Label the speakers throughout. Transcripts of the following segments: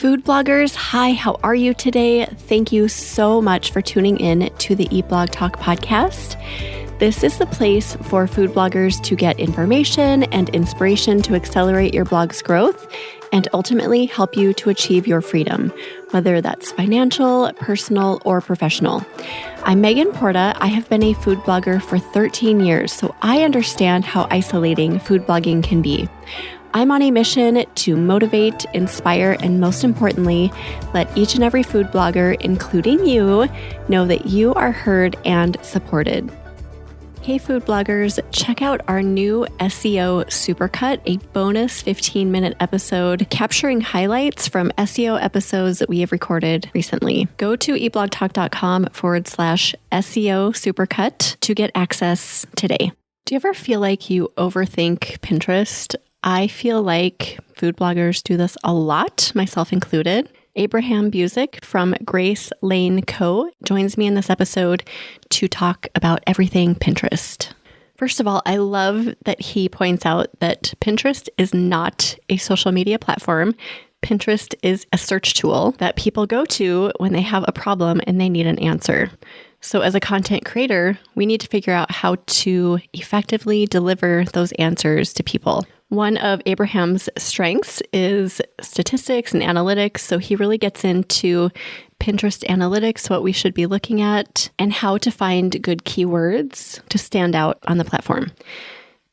Speaker 1: Food bloggers, hi, how are you today? Thank you so much for tuning in to the Eat Blog Talk podcast. This is the place for food bloggers to get information and inspiration to accelerate your blog's growth and ultimately help you to achieve your freedom, whether that's financial, personal, or professional. I'm Megan Porta. I have been a food blogger for 13 years, so I understand how isolating food blogging can be. I'm on a mission to motivate, inspire, and most importantly, let each and every food blogger, including you, know that you are heard and supported. Hey food bloggers, check out our new SEO Supercut, a bonus 15-minute episode capturing highlights from SEO episodes that we have recorded recently. Go to eatblogtalk.com/SEO Supercut to get access today. Do you ever feel like you overthink Pinterest? I feel like food bloggers do this a lot, myself included. Abraham Busick from Grace Lane Co. joins me in this episode to talk about everything Pinterest. First of all, I love that he points out that Pinterest is not a social media platform. Pinterest is a search tool that people go to when they have a problem and they need an answer. So as a content creator, we need to figure out how to effectively deliver those answers to people. One of Abraham's strengths is statistics and analytics, so he really gets into Pinterest analytics, what we should be looking at, and how to find good keywords to stand out on the platform.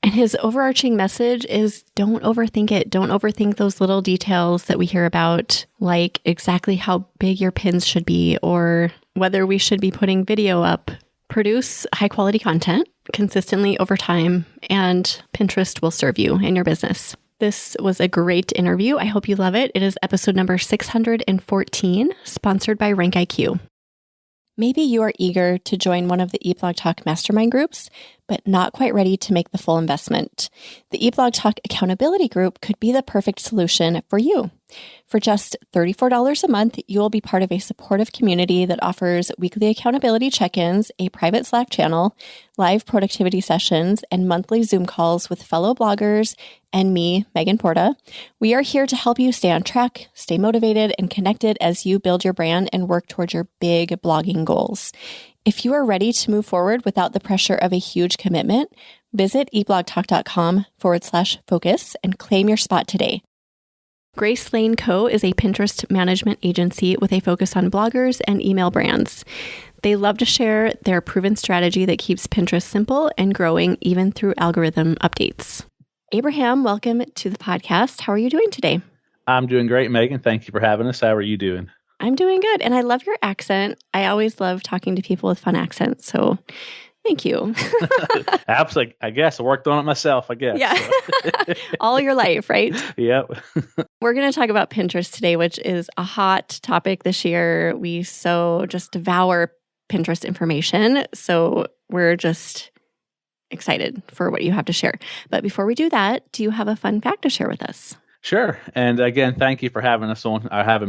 Speaker 1: And his overarching message is don't overthink it. Don't overthink those little details that we hear about, like exactly how big your pins should be or whether we should be putting video up. Produce high quality content consistently over time, and Pinterest will serve you in your business. This was a great interview. I hope you love it. It is episode number 614, sponsored by RankIQ. Maybe you are eager to join one of the Eat Blog Talk mastermind groups, but not quite ready to make the full investment. The Eat Blog Talk accountability group could be the perfect solution for you. For just $34 a month, you will be part of a supportive community that offers weekly accountability check-ins, a private Slack channel, live productivity sessions, and monthly Zoom calls with fellow bloggers and me, Megan Porta. We are here to help you stay on track, stay motivated, and connected as you build your brand and work towards your big blogging goals. If you are ready to move forward without the pressure of a huge commitment, visit eatblogtalk.com/focus and claim your spot today. Grace Lane Co. is a Pinterest management agency with a focus on bloggers and email brands. They love to share their proven strategy that keeps Pinterest simple and growing even through algorithm updates. Abraham, welcome to the podcast. How are you doing today?
Speaker 2: I'm doing great, Megan. Thank you for having us. How are you doing?
Speaker 1: I'm doing good. And I love your accent. I always love talking to people with fun accents. So thank you.
Speaker 2: Absolutely. I guess I worked on it myself, I guess.
Speaker 1: Yeah.
Speaker 2: So.
Speaker 1: All your life, right?
Speaker 2: Yep.
Speaker 1: We're going to talk about Pinterest today, which is a hot topic this year. We so just devour Pinterest information. So we're just excited for what you have to share. But before we do that, do you have a fun fact to share with us?
Speaker 2: Sure. And again, thank you for having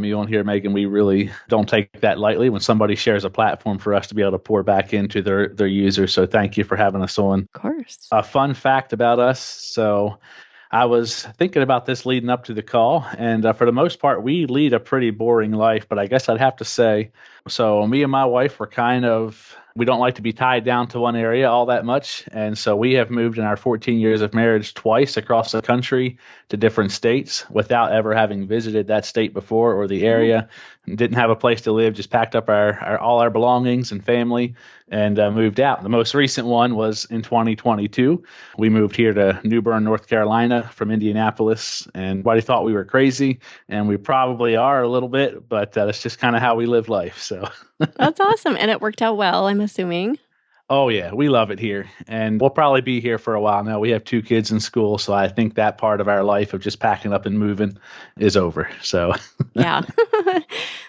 Speaker 2: me on here, Megan. We really don't take that lightly when somebody shares a platform for us to be able to pour back into their users. So thank you for having us on.
Speaker 1: Of course.
Speaker 2: A fun fact about us. So I was thinking about this leading up to the call, and for the most part, we lead a pretty boring life, but I guess I'd have to say, so me and my wife we don't like to be tied down to one area all that much. And so we have moved in our 14 years of marriage twice across the country to different states without ever having visited that state before or the area. Didn't have a place to live, just packed up all our belongings and family and moved out. The most recent one was in 2022. We moved here to New Bern, North Carolina from Indianapolis, and everybody thought we were crazy, and we probably are a little bit, but that's just kind of how we live life. So
Speaker 1: that's awesome. And it worked out well, I'm assuming.
Speaker 2: Oh, yeah. We love it here. And we'll probably be here for a while now. We have 2 kids in school, so I think that part of our life of just packing up and moving is over. So
Speaker 1: yeah,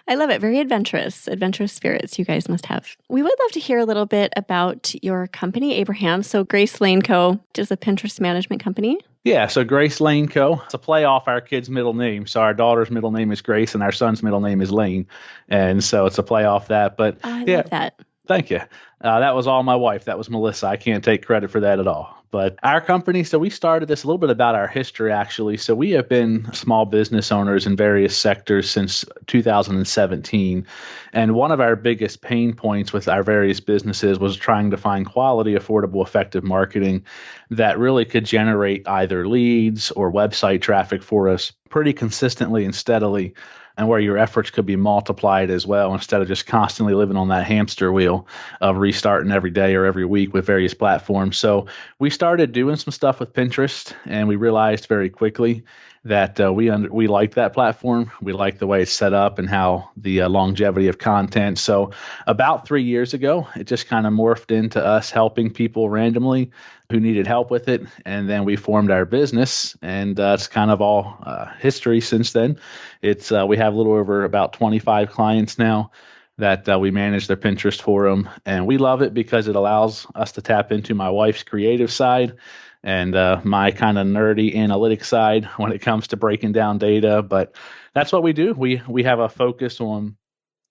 Speaker 1: I love it. Very adventurous spirits you guys must have. We would love to hear a little bit about your company, Abraham. So Grace Lane Co. is a Pinterest management company.
Speaker 2: Yeah, so Grace Lane Co. It's a play off our kid's middle name. So our daughter's middle name is Grace and our son's middle name is Lane. And so it's a play off that. But
Speaker 1: I love that.
Speaker 2: Thank you. That was all my wife. That was Melissa. I can't take credit for that at all. But our company, so we started this a little bit about our history, actually. So we have been small business owners in various sectors since 2017. And one of our biggest pain points with our various businesses was trying to find quality, affordable, effective marketing that really could generate either leads or website traffic for us pretty consistently and steadily, and where your efforts could be multiplied as well instead of just constantly living on that hamster wheel of restarting every day or every week with various platforms. So we started doing some stuff with Pinterest, and we realized very quickly that we like that platform. We like the way it's set up and how the longevity of content. So about 3 years ago, it just kind of morphed into us helping people randomly who needed help with it. And then we formed our business, and it's kind of all history since then. It's we have a little over about 25 clients now that we manage their Pinterest for them. And we love it because it allows us to tap into my wife's creative side and my kind of nerdy analytics side when it comes to breaking down data. But that's what we do. We have a focus on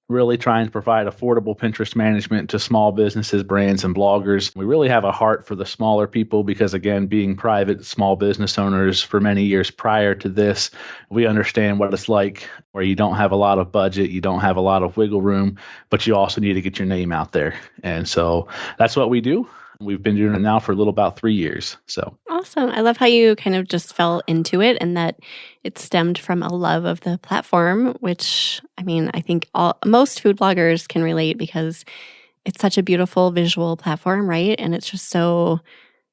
Speaker 2: really trying to provide affordable Pinterest management to small businesses, brands, and bloggers. We really have a heart for the smaller people because, again, being private small business owners for many years prior to this, we understand what it's like where you don't have a lot of budget, you don't have a lot of wiggle room, but you also need to get your name out there. And so that's what we do. We've been doing it now for a little about 3 years. So
Speaker 1: Awesome. I love how you kind of just fell into it and that it stemmed from a love of the platform, which I mean, I think most food bloggers can relate because it's such a beautiful visual platform, right? And it's just so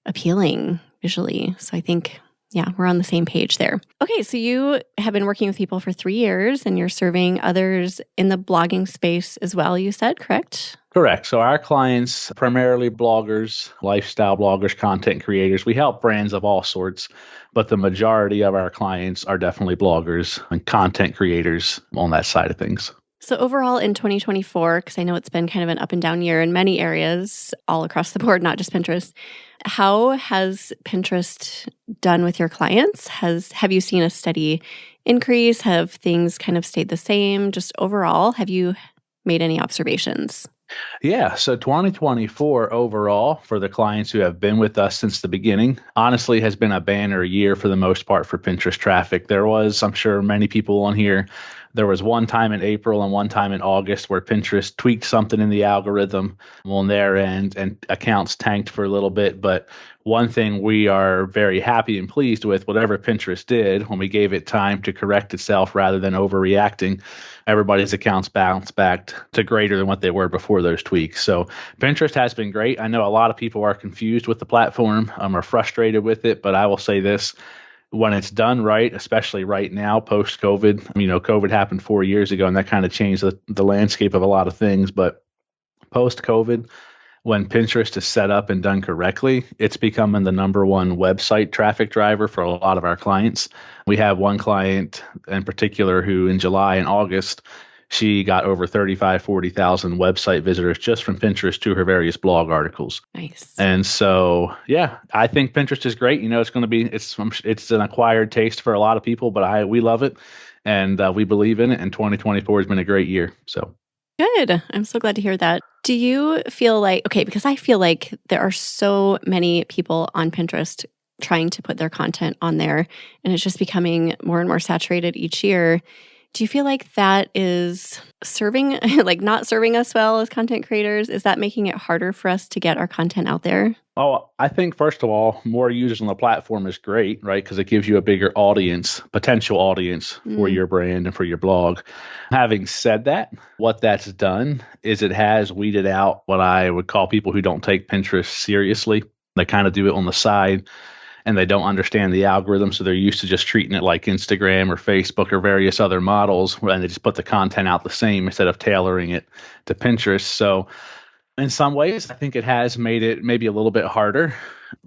Speaker 1: appealing visually. So I think, yeah, we're on the same page there. Okay, so you have been working with people for 3 years and you're serving others in the blogging space as well, you said, correct?
Speaker 2: Correct. So our clients, primarily bloggers, lifestyle bloggers, content creators. We help brands of all sorts, but the majority of our clients are definitely bloggers and content creators on that side of things.
Speaker 1: So overall in 2024, because I know it's been kind of an up and down year in many areas all across the board, not just Pinterest, how has Pinterest done with your clients? Have you seen a steady increase? Have things kind of stayed the same? Just overall, have you made any observations?
Speaker 2: Yeah, so 2024 overall for the clients who have been with us since the beginning, honestly has been a banner year for the most part for Pinterest traffic. There was, I'm sure many people on here, there was one time in April and one time in August where Pinterest tweaked something in the algorithm on their end and accounts tanked for a little bit. But one thing we are very happy and pleased with, whatever Pinterest did, when we gave it time to correct itself rather than overreacting, everybody's accounts bounced back to greater than what they were before those tweaks. So Pinterest has been great. I know a lot of people are confused with the platform, are frustrated with it, but I will say this. When it's done right, especially right now, post-COVID, COVID happened 4 years ago, and that kind of changed the landscape of a lot of things. But post-COVID, when Pinterest is set up and done correctly, it's becoming the number one website traffic driver for a lot of our clients. We have one client in particular who in July and August, she got over 40,000 website visitors just from Pinterest to her various blog articles.
Speaker 1: Nice.
Speaker 2: And so, yeah, I think Pinterest is great. It's going to be, it's an acquired taste for a lot of people, but we love it and we believe in it. And 2024 has been a great year. So
Speaker 1: good. I'm so glad to hear that. Do you feel like, because I feel like there are so many people on Pinterest trying to put their content on there and it's just becoming more and more saturated each year. Do you feel like that is not serving us well as content creators? Is that making it harder for us to get our content out there?
Speaker 2: Oh, I think, first of all, more users on the platform is great, right? Because it gives you a bigger audience, potential audience for your brand and for your blog. Having said that, what that's done is it has weeded out what I would call people who don't take Pinterest seriously. They kind of do it on the side. And they don't understand the algorithm, so they're used to just treating it like Instagram or Facebook or various other models, and they just put the content out the same instead of tailoring it to Pinterest. So in some ways, I think it has made it maybe a little bit harder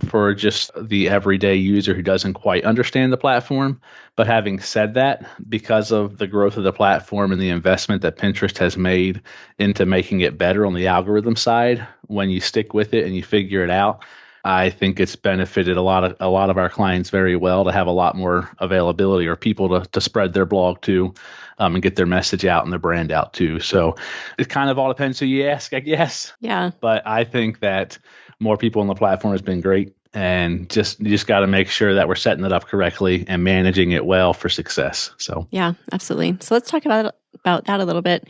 Speaker 2: for just the everyday user who doesn't quite understand the platform. But having said that, because of the growth of the platform and the investment that Pinterest has made into making it better on the algorithm side, when you stick with it and you figure it out, I think it's benefited a lot of our clients very well to have a lot more availability or people to spread their blog to, and get their message out and their brand out too. So it kind of all depends who you ask, I guess.
Speaker 1: Yeah.
Speaker 2: But I think that more people on the platform has been great. And you just got to make sure that we're setting it up correctly and managing it well for success. So
Speaker 1: yeah, absolutely. So let's talk about that a little bit.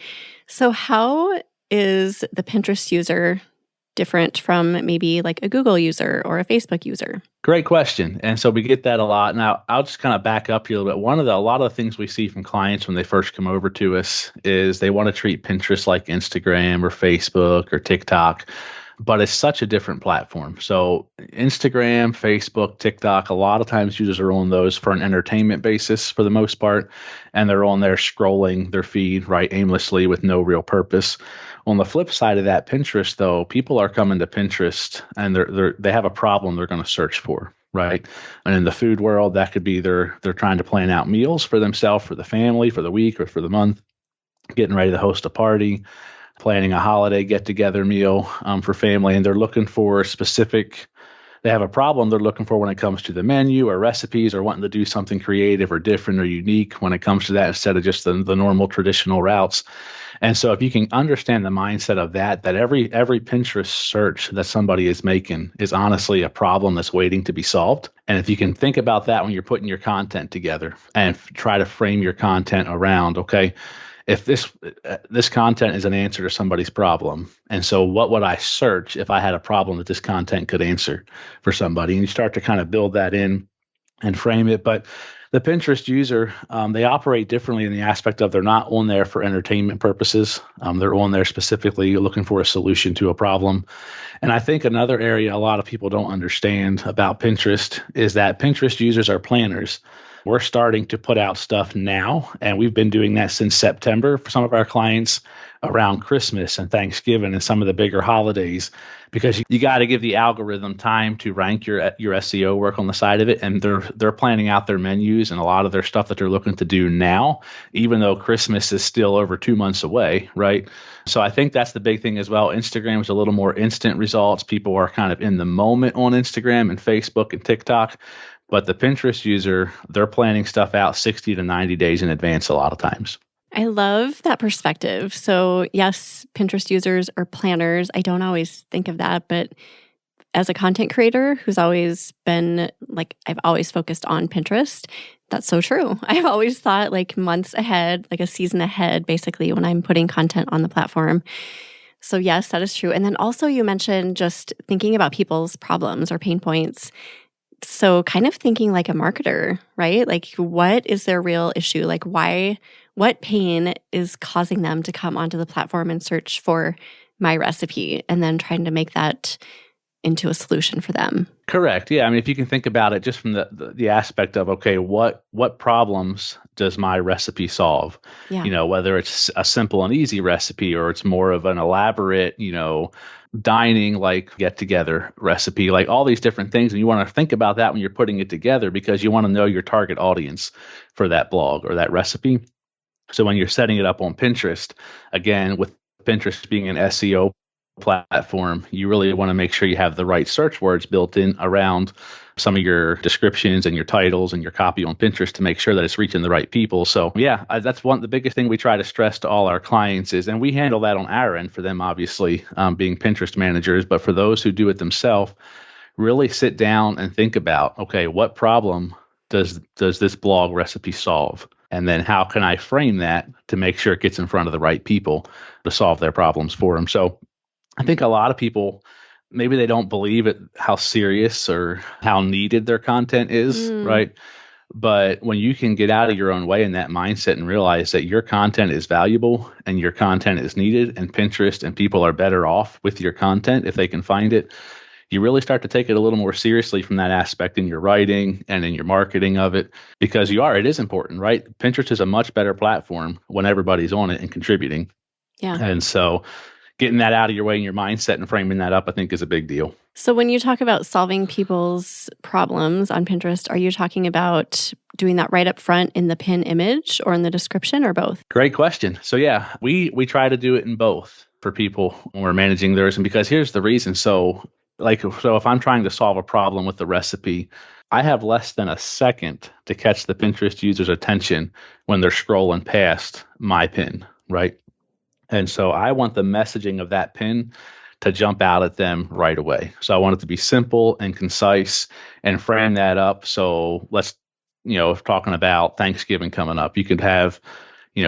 Speaker 1: So how is the Pinterest user different from maybe like a Google user or a Facebook user?
Speaker 2: great question. And so we get that a lot. Now, I'll just kind of back up here a little bit. A lot of the things we see from clients when they first come over to us is they want to treat Pinterest like Instagram or Facebook or TikTok, but it's such a different platform. So Instagram, Facebook, TikTok, a lot of times users are on those for an entertainment basis for the most part, and they're on there scrolling their feed, right, aimlessly with no real purpose. On the flip side of that, Pinterest, though, people are coming to Pinterest and they have a problem they're going to search for, right? And in the food world, that could be they're trying to plan out meals for themselves, for the family, for the week or for the month, getting ready to host a party, planning a holiday get-together meal for family, and they're looking for they have a problem they're looking for when it comes to the menu or recipes or wanting to do something creative or different or unique when it comes to that instead of just the normal traditional routes. And so if you can understand the mindset of that every Pinterest search that somebody is making is honestly a problem that's waiting to be solved. And if you can think about that when you're putting your content together and try to frame your content around, okay, if this content is an answer to somebody's problem, and so what would I search if I had a problem that this content could answer for somebody? And you start to kind of build that in and frame it. But the Pinterest user, they operate differently in the aspect of they're not on there for entertainment purposes. They're on there specifically looking for a solution to a problem. And I think another area a lot of people don't understand about Pinterest is that Pinterest users are planners. We're starting to put out stuff now, and we've been doing that since September for some of our clients around Christmas and Thanksgiving and some of the bigger holidays, because you got to give the algorithm time to rank your SEO work on the side of it, and they're planning out their menus and a lot of their stuff that they're looking to do now, even though Christmas is still over 2 months away, right? So I think that's the big thing as well. Instagram is a little more instant results. People are kind of in the moment on Instagram and Facebook and TikTok. But the Pinterest user, they're planning stuff out 60 to 90 days in advance a lot of times.
Speaker 1: I love that perspective. So yes, Pinterest users are planners. I don't always think of that, but as a content creator who's always been like, I've always focused on Pinterest, that's so true. I've always thought like months ahead, like a season ahead, basically, when I'm putting content on the platform. So yes, that is true. And then also you mentioned just thinking about people's problems or pain points. So kind of thinking like a marketer, right? Like what is their real issue? Like what pain is causing them to come onto the platform and search for my recipe, and then trying to make that into a solution for them.
Speaker 2: Correct. Yeah. I mean, if you can think about it just from the aspect of, okay, what problems does my recipe solve?
Speaker 1: Yeah.
Speaker 2: Whether it's a simple and easy recipe or it's more of an elaborate, dining like get together recipe, like all these different things. And you want to think about that when you're putting it together, because you want to know your target audience for that blog or that recipe. So when you're setting it up on Pinterest, again, with Pinterest being an SEO platform, you really want to make sure you have the right search words built in around some of your descriptions and your titles and your copy on Pinterest to make sure that it's reaching the right people. So yeah, that's the biggest thing we try to stress to all our clients is, and we handle that on our end for them, obviously, being Pinterest managers, but for those who do it themselves, really sit down and think about, okay, what problem does this blog recipe solve? And then how can I frame that to make sure it gets in front of the right people to solve their problems for them? So I think a lot of people, maybe they don't believe it, how serious or how needed their content is, right? But when you can get out of your own way in that mindset and realize that your content is valuable and your content is needed, and Pinterest and people are better off with your content if they can find it, you really start to take it a little more seriously from that aspect in your writing and in your marketing of it, because it is important, right? Pinterest is a much better platform when everybody's on it and contributing.
Speaker 1: Yeah.
Speaker 2: And so getting that out of your way in your mindset and framing that up, I think, is a big deal.
Speaker 1: So when you talk about solving people's problems on Pinterest, are you talking about doing that right up front in the pin image or in the description, or both?
Speaker 2: Great question. So yeah, we try to do it in both for people when we're managing theirs. And because here's the reason. So Like, so if I'm trying to solve a problem with the recipe, I have less than a second to catch the Pinterest user's attention when they're scrolling past my pin, right? And so I want the messaging of that pin to jump out at them right away. So I want it to be simple and concise and frame that up. So let's, if talking about Thanksgiving coming up, you could have,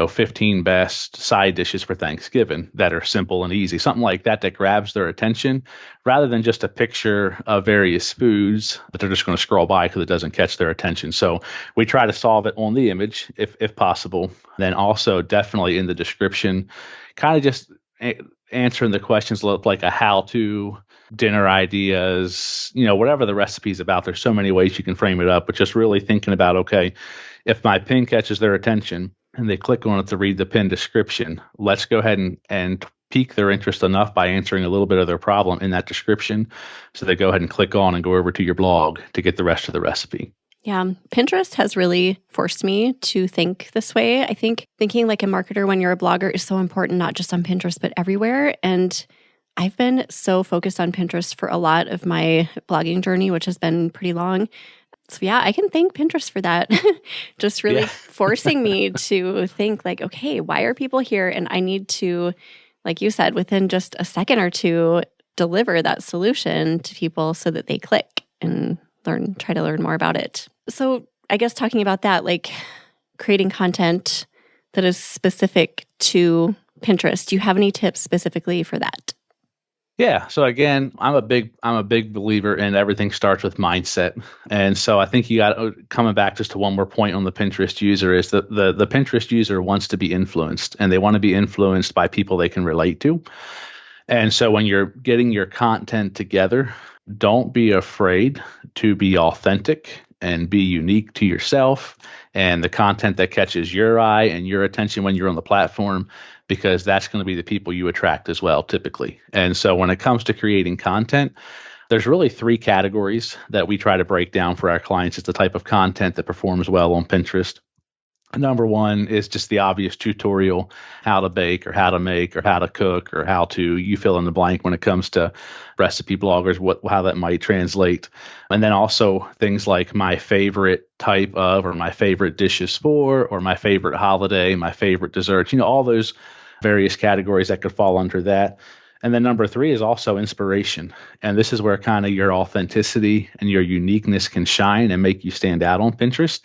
Speaker 2: 15 best side dishes for Thanksgiving that are simple and easy, something like that that grabs their attention rather than just a picture of various foods that they're just going to scroll by because it doesn't catch their attention. So we try to solve it on the image if possible. Then also definitely in the description, kind of just answering the questions like a how-to, dinner ideas, whatever the recipe's about. There's so many ways you can frame it up, but just really thinking about, okay, if my pin catches their attention and they click on it to read the pin description, let's go ahead and pique their interest enough by answering a little bit of their problem in that description. So they go ahead and click on and go over to your blog to get the rest of the recipe.
Speaker 1: Yeah, Pinterest has really forced me to think this way. I think thinking like a marketer when you're a blogger is so important, not just on Pinterest, but everywhere. And I've been so focused on Pinterest for a lot of my blogging journey, which has been pretty long. So yeah, I can thank Pinterest for that. Just really forcing me to think like, okay, why are people here? And I need to, like you said, within just a second or two, deliver that solution to people so that they click and try to learn more about it. So I guess talking about that, like creating content that is specific to Pinterest, do you have any tips specifically for that?
Speaker 2: Yeah. So again, I'm a big believer in everything starts with mindset. And so I think you got coming back just to one more point on the Pinterest user is that the Pinterest user wants to be influenced, and they want to be influenced by people they can relate to. And so when you're getting your content together, don't be afraid to be authentic and be unique to yourself and the content that catches your eye and your attention when you're on the platform, because that's going to be the people you attract as well, typically. And so when it comes to creating content, there's really 3 categories that we try to break down for our clients. It's the type of content that performs well on Pinterest. Number 1 is just the obvious tutorial, how to bake or how to make or how to cook or how to, you fill in the blank when it comes to recipe bloggers, how that might translate. And then also things like my favorite type of, or my favorite dishes for, or my favorite holiday, my favorite desserts, all those various categories that could fall under that. And then number 3 is also inspiration. And this is where kind of your authenticity and your uniqueness can shine and make you stand out on Pinterest.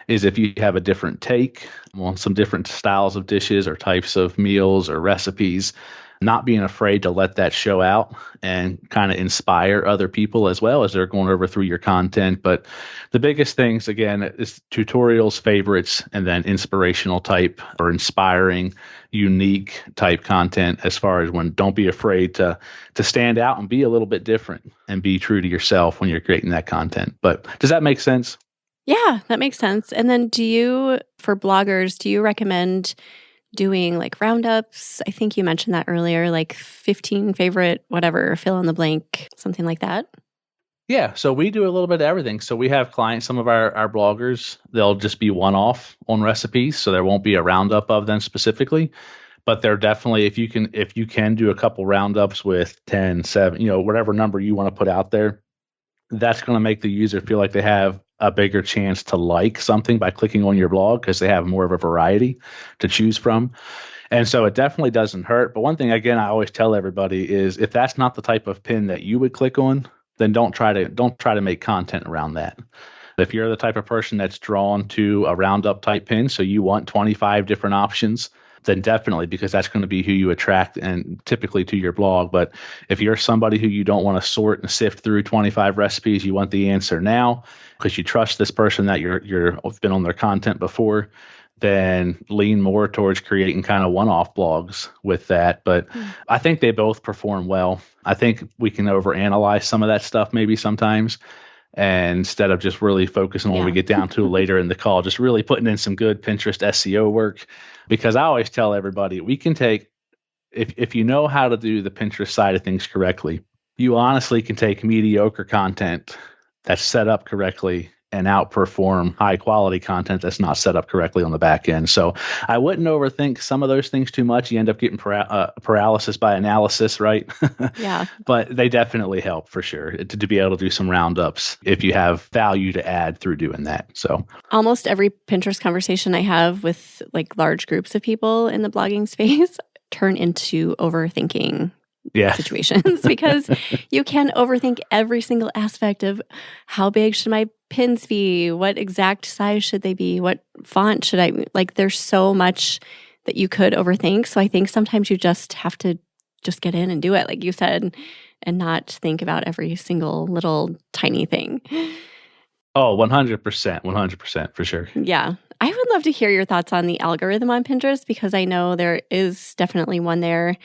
Speaker 2: Is if you have a different take on some different styles of dishes or types of meals or recipes, not being afraid to let that show out and kind of inspire other people as well as they're going over through your content. But the biggest things, again, is tutorials, favorites, and then inspirational type or inspiring, unique type content as far as when don't be afraid to stand out and be a little bit different and be true to yourself when you're creating that content. But does that make sense?
Speaker 1: Yeah, that makes sense. And then for bloggers, do you recommend doing like roundups? I think you mentioned that earlier, like 15 favorite, whatever, fill in the blank, something like that.
Speaker 2: Yeah, so we do a little bit of everything. So we have clients, some of our bloggers, they'll just be one-off on recipes, so there won't be a roundup of them specifically. But they're definitely, if you can do a couple roundups with 10, 7, whatever number you want to put out there, that's going to make the user feel like they have a bigger chance to like something by clicking on your blog because they have more of a variety to choose from. And so it definitely doesn't hurt. But one thing, again, I always tell everybody is if that's not the type of pin that you would click on, then don't try to make content around that. If you're the type of person that's drawn to a roundup type pin, so you want 25 different options, then definitely, because that's going to be who you attract and typically to your blog. But if you're somebody who you don't want to sort and sift through 25 recipes, you want the answer now because you trust this person that you've been on their content before, then lean more towards creating kind of one-off blogs with that. But I think they both perform well. I think we can overanalyze some of that stuff maybe sometimes. And instead of just really focusing on when we get down to later in the call, just really putting in some good Pinterest SEO work. Because I always tell everybody, we can take, if you know how to do the Pinterest side of things correctly, you honestly can take mediocre content that's set up correctly and outperform high quality content that's not set up correctly on the back end. So I wouldn't overthink some of those things too much. You end up getting paralysis by analysis, right?
Speaker 1: Yeah.
Speaker 2: But they definitely help for sure to be able to do some roundups if you have value to add through doing that. So
Speaker 1: almost every Pinterest conversation I have with like large groups of people in the blogging space turn into overthinking situations because you can overthink every single aspect of how big should my pins be? What exact size should they be? What font should I, like, there's so much that you could overthink. So I think sometimes you just have to just get in and do it, like you said, and not think about every single little tiny thing.
Speaker 2: Oh, 100%, for sure.
Speaker 1: Yeah. I would love to hear your thoughts on the algorithm on Pinterest because I know there is definitely one there,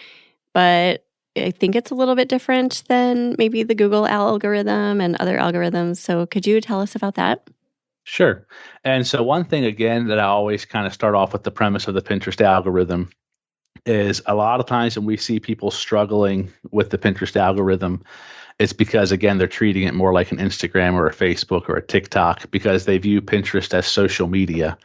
Speaker 1: but I think it's a little bit different than maybe the Google algorithm and other algorithms. So could you tell us about that?
Speaker 2: Sure. And so one thing, again, that I always kind of start off with the premise of the Pinterest algorithm is a lot of times when we see people struggling with the Pinterest algorithm, it's because, again, they're treating it more like an Instagram or a Facebook or a TikTok because they view Pinterest as social media.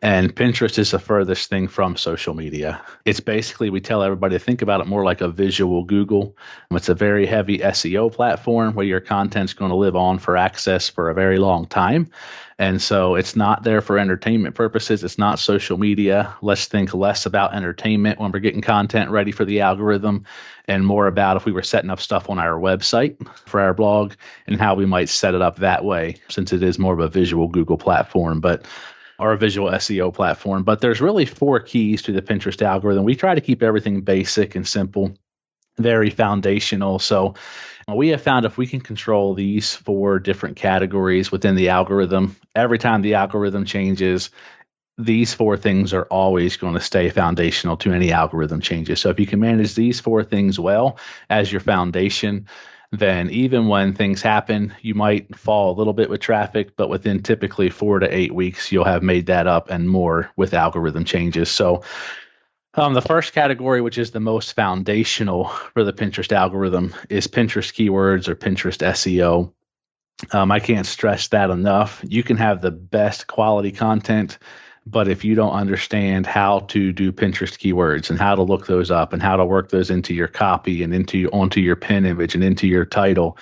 Speaker 2: And Pinterest is the furthest thing from social media. It's basically, we tell everybody to think about it more like a visual Google. It's a very heavy SEO platform where your content's going to live on for access for a very long time. And so it's not there for entertainment purposes. It's not social media. Let's think less about entertainment when we're getting content ready for the algorithm and more about if we were setting up stuff on our website for our blog and how we might set it up that way, since it is more of a visual Google platform, or a visual SEO platform. But there's really 4 keys to the Pinterest algorithm. We try to keep everything basic and simple, very foundational. So we have found if we can control these 4 different categories within the algorithm, every time the algorithm changes, these 4 things are always going to stay foundational to any algorithm changes. So if you can manage these 4 things well as your foundation, then even when things happen, you might fall a little bit with traffic, but within typically 4 to 8 weeks, you'll have made that up and more with algorithm changes. So the first category, which is the most foundational for the Pinterest algorithm, is Pinterest keywords or Pinterest SEO. I can't stress that enough. You can have the best quality content, but if you don't understand how to do Pinterest keywords and how to look those up and how to work those into your copy and onto your pin image and into your title,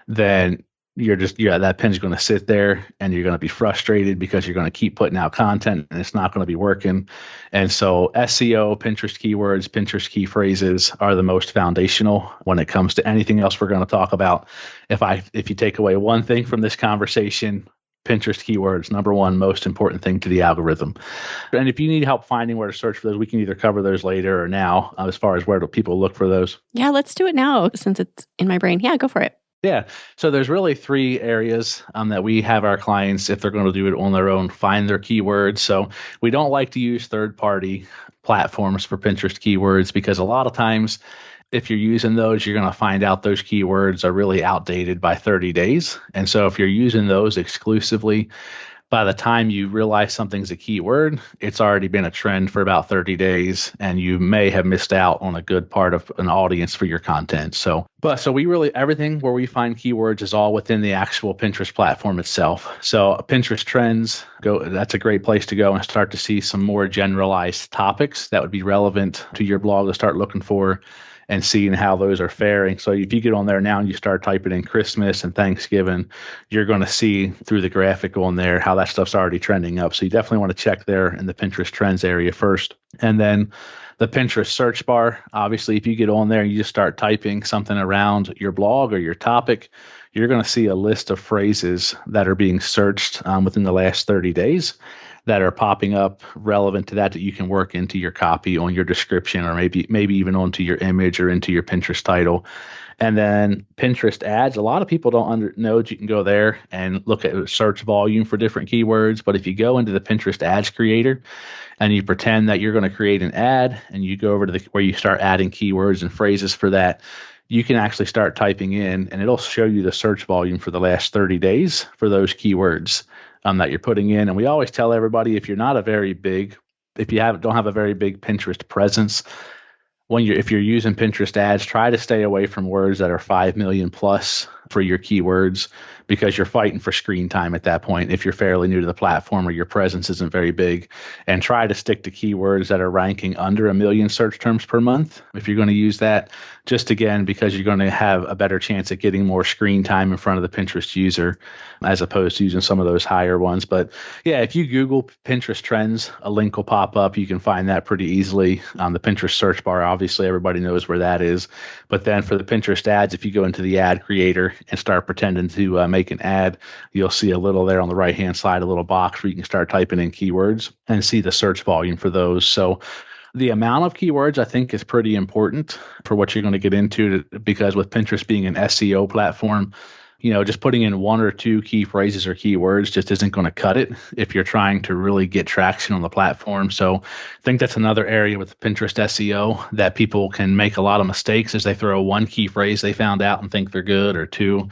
Speaker 2: then that pin's going to sit there and you're going to be frustrated because you're going to keep putting out content and it's not going to be working. And so SEO, Pinterest keywords, Pinterest key phrases are the most foundational when it comes to anything else we're going to talk about. If you take away one thing from this conversation, Pinterest keywords, number 1 most important thing to the algorithm. And if you need help finding where to search for those, we can either cover those later or now as far as where do people look for those.
Speaker 1: Yeah, let's do it now since it's in my brain. Yeah, go for it.
Speaker 2: Yeah. So there's really 3 areas that we have our clients, if they're going to do it on their own, find their keywords. So we don't like to use third-party platforms for Pinterest keywords because a lot of times if you're using those, you're going to find out those keywords are really outdated by 30 days. And so if you're using those exclusively, by the time you realize something's a keyword, it's already been a trend for about 30 days, and you may have missed out on a good part of an audience for your content. So we really, everything where we find keywords is all within the actual Pinterest platform itself. So Pinterest trends, that's a great place to go and start to see some more generalized topics that would be relevant to your blog to start looking for and seeing how those are faring. So if you get on there now and you start typing in Christmas and Thanksgiving, you're going to see through the graphic on there how that stuff's already trending up. So you definitely want to check there in the Pinterest trends area first. And then the Pinterest search bar, obviously, if you get on there and you just start typing something around your blog or your topic, you're going to see a list of phrases that are being searched within the last 30 days that are popping up relevant to that you can work into your copy on your description or maybe even onto your image or into your Pinterest title. And then Pinterest ads, a lot of people don't know that you can go there and look at search volume for different keywords. But if you go into the Pinterest ads creator and you pretend that you're going to create an ad and you go over to where you start adding keywords and phrases for that, you can actually start typing in and it'll show you the search volume for the last 30 days for those keywords that you're putting in. And we always tell everybody, if you don't have a very big Pinterest presence, if you're using Pinterest ads, try to stay away from words that are 5 million plus for your keywords because you're fighting for screen time at that point if you're fairly new to the platform or your presence isn't very big. And try to stick to keywords that are ranking under 1 million search terms per month if you're going to use that, just again because you're going to have a better chance at getting more screen time in front of the Pinterest user as opposed to using some of those higher ones. But yeah, if you Google Pinterest trends, a link will pop up. You can find that pretty easily on the Pinterest search bar. Obviously, everybody knows where that is. But then for the Pinterest ads, if you go into the ad creator and start pretending to make an ad, you'll see a little there on the right-hand side, a little box where you can start typing in keywords and see the search volume for those. So the amount of keywords, I think, is pretty important for what you're going to get into because with Pinterest being an SEO platform, just putting in 1 or 2 key phrases or keywords just isn't going to cut it if you're trying to really get traction on the platform. So I think that's another area with Pinterest SEO that people can make a lot of mistakes as they throw 1 key phrase they found out and think they're good or 2.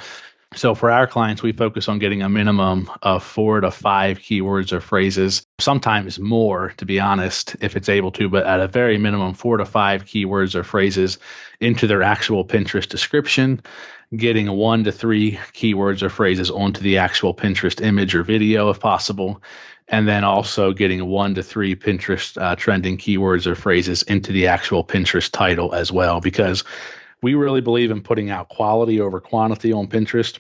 Speaker 2: So for our clients, we focus on getting a minimum of 4 to 5 keywords or phrases, sometimes more, to be honest, if it's able to, but at a very minimum, 4 to 5 keywords or phrases into their actual Pinterest description, getting 1 to 3 keywords or phrases onto the actual Pinterest image or video if possible, and then also getting 1 to 3 Pinterest trending keywords or phrases into the actual Pinterest title as well, because we really believe in putting out quality over quantity on Pinterest.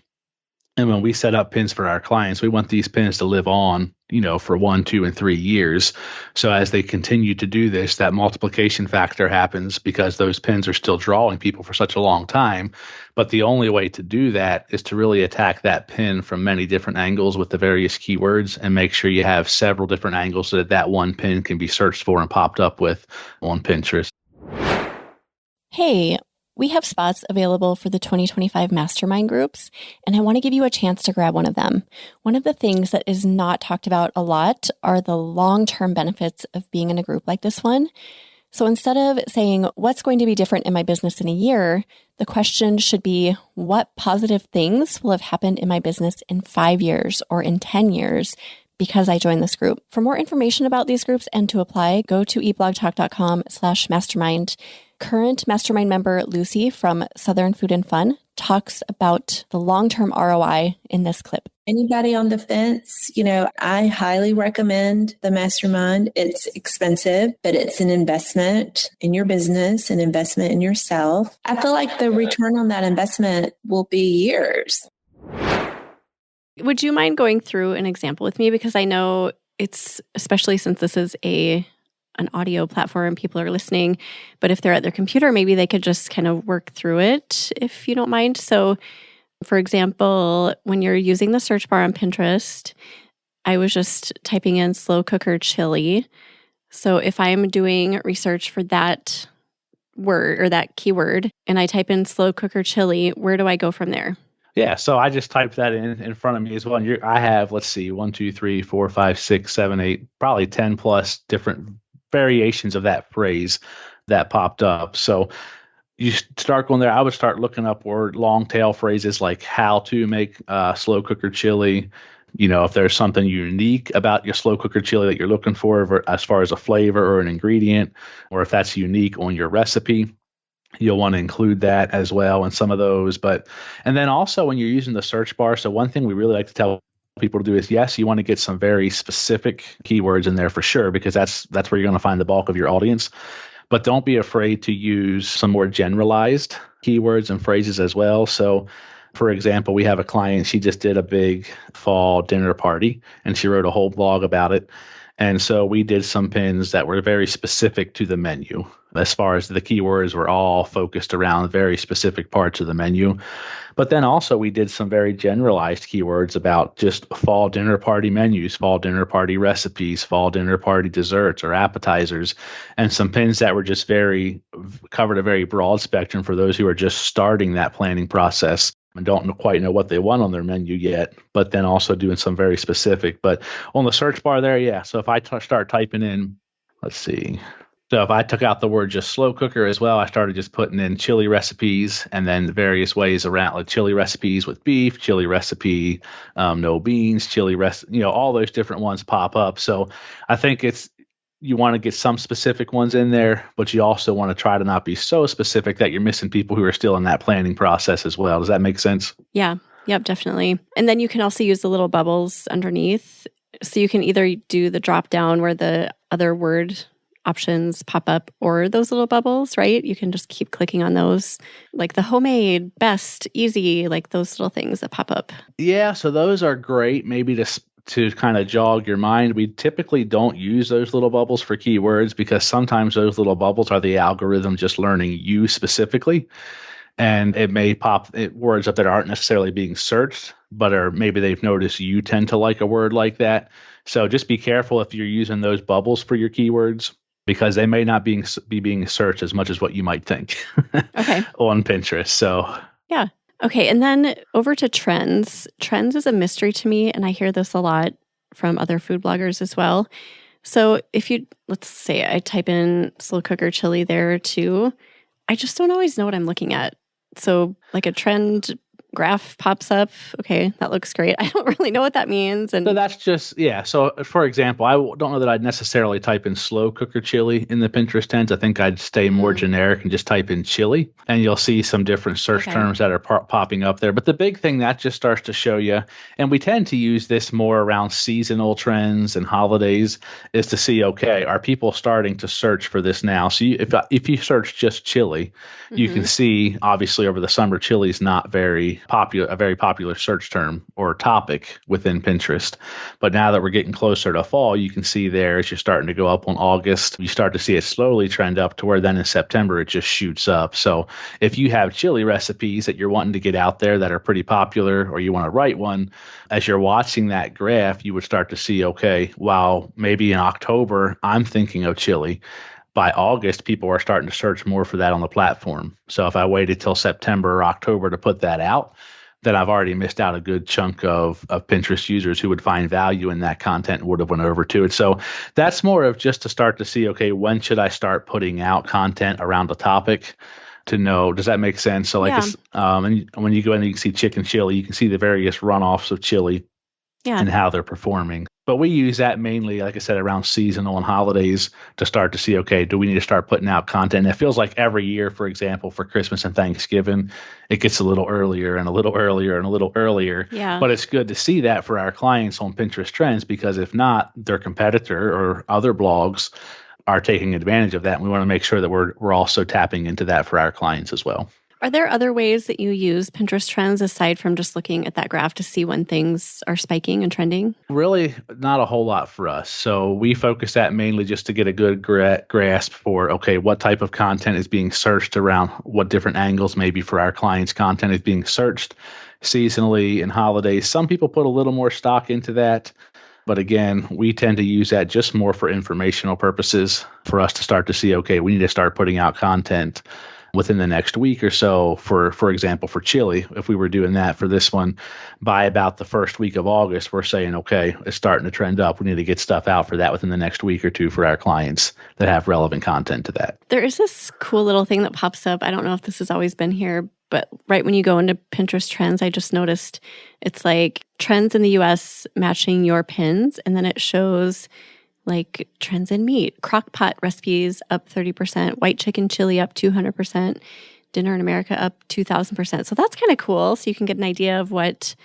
Speaker 2: And when we set up pins for our clients, we want these pins to live on, for 1, 2, and 3 years. So as they continue to do this, that multiplication factor happens because those pins are still drawing people for such a long time. But the only way to do that is to really attack that pin from many different angles with the various keywords and make sure you have several different angles so that that one pin can be searched for and popped up with on Pinterest.
Speaker 1: Hey, we have spots available for the 2025 mastermind groups, and I want to give you a chance to grab one of them. One of the things that is not talked about a lot are the long-term benefits of being in a group like this one. So instead of saying, what's going to be different in my business in a year, the question should be, what positive things will have happened in my business in 5 years or in 10 years because I joined this group? For more information about these groups and to apply, go to eatblogtalk.com/mastermind. Current mastermind member Lucy from Southern Food and Fun talks about the long-term ROI in this clip.
Speaker 3: Anybody on the fence, I highly recommend the mastermind. It's expensive, but it's an investment in your business, an investment in yourself. I feel like the return on that investment will be years.
Speaker 1: Would you mind going through an example with me? Because I know it's, especially since this is an audio platform, people are listening, but if they're at their computer, maybe they could just kind of work through it, if you don't mind. So for example, when you're using the search bar on Pinterest, I was just typing in slow cooker chili. So if I'm doing research for that word or that keyword and I type in slow cooker chili, where do I go from there?
Speaker 2: Yeah, so I just typed that in front of me as well. And I have, 1, 2, 3, 4, 5, 6, 7, 8, probably 10 plus different variations of that phrase that popped up. So you start going there. I would start looking up long tail phrases like how to make slow cooker chili. If there's something unique about your slow cooker chili that you're looking for as far as a flavor or an ingredient, or if that's unique on your recipe, you'll want to include that as well in some of those. And then also when you're using the search bar, so one thing we really like to tell people to do is, yes, you want to get some very specific keywords in there for sure, because that's where you're going to find the bulk of your audience. But don't be afraid to use some more generalized keywords and phrases as well. So for example, we have a client, she just did a big fall dinner party and she wrote a whole blog about it. And so we did some pins that were very specific to the menu. As far as the keywords were all focused around very specific parts of the menu. But then also we did some very generalized keywords about just fall dinner party menus, fall dinner party recipes, fall dinner party desserts or appetizers, and some pins that were just covered a very broad spectrum for those who are just starting that planning process and don't quite know what they want on their menu yet, but then also doing some very specific. But on the search bar there, yeah. So if I start typing in, let's see. So if I took out the word just slow cooker as well, I started just putting in chili recipes and then various ways around, like chili recipes with beef, chili recipe, no beans, chili all those different ones pop up. So I think you want to get some specific ones in there, but you also want to try to not be so specific that you're missing people who are still in that planning process as well. Does that make sense?
Speaker 1: Yeah. Yep, definitely. And then you can also use the little bubbles underneath. So you can either do the drop down where the other word options pop up, or those little bubbles, right? You can just keep clicking on those, like the homemade, best, easy, like those little things that pop up.
Speaker 2: Yeah, so those are great maybe to kind of jog your mind. We typically don't use those little bubbles for keywords because sometimes those little bubbles are the algorithm just learning you specifically. And it may pop words up that aren't necessarily being searched, but maybe they've noticed you tend to like a word like that. So just be careful if you're using those bubbles for your keywords, because they may not be being searched as much as what you might think
Speaker 1: Okay.
Speaker 2: on Pinterest. So
Speaker 1: yeah. Okay. And then over to trends. Trends is a mystery to me, and I hear this a lot from other food bloggers as well. So if let's say I type in slow cooker chili there too, I just don't always know what I'm looking at. So like a trend graph pops up. Okay, that looks great. I don't really know what that means. And
Speaker 2: so that's just, yeah. So for example, I don't know that I'd necessarily type in slow cooker chili in the Pinterest trends. I think I'd stay more generic and just type in chili, and you'll see some different search terms that are popping up there. But the big thing that just starts to show you, and we tend to use this more around seasonal trends and holidays, is to see, okay, are people starting to search for this now? So if you search just chili, you can see obviously over the summer, chili is not a very popular search term or topic within Pinterest. But now that we're getting closer to fall, you can see there as you're starting to go up on August, you start to see it slowly trend up to where then in September it just shoots up. So if you have chili recipes that you're wanting to get out there that are pretty popular, or you want to write one, as you're watching that graph, you would start to see, okay, while maybe in October I'm thinking of chili, by August, people are starting to search more for that on the platform. So if I waited till September or October to put that out, then I've already missed out a good chunk of Pinterest users who would find value in that content and would have went over to it. So that's more of just to start to see, okay, when should I start putting out content around the topic to know, does that make sense? So like, and when you go in and you can see chicken chili, you can see the various runoffs of chili and how they're performing. But we use that mainly, like I said, around seasonal and holidays to start to see, okay, do we need to start putting out content? And it feels like every year, for example, for Christmas and Thanksgiving, it gets a little earlier and a little earlier and a little earlier.
Speaker 1: Yeah.
Speaker 2: But it's good to see that for our clients on Pinterest trends, because if not, their competitor or other blogs are taking advantage of that. And we want to make sure that we're also tapping into that for our clients as well.
Speaker 1: Are there other ways that you use Pinterest trends aside from just looking at that graph to see when things are spiking and trending?
Speaker 2: Really not a whole lot for us. So we focus that mainly just to get a good grasp for, okay, what type of content is being searched around what different angles maybe for our clients' content is being searched seasonally and holidays. Some people put a little more stock into that. But again, we tend to use that just more for informational purposes for us to start to see, okay, we need to start putting out content within the next week or so. For example, for chili, if we were doing that for this one, by about the first week of August, we're saying, okay, it's starting to trend up. We need to get stuff out for that within the next week or two for our clients that have relevant content to that.
Speaker 1: There is this cool little thing that pops up. I don't know if this has always been here, but right when you go into Pinterest trends, I just noticed it's like trends in the US matching your pins. And then it shows like trends in meat, crock pot recipes up 30%, white chicken chili up 200%, dinner in America up 2,000%. So that's kind of cool. So you can get an idea of what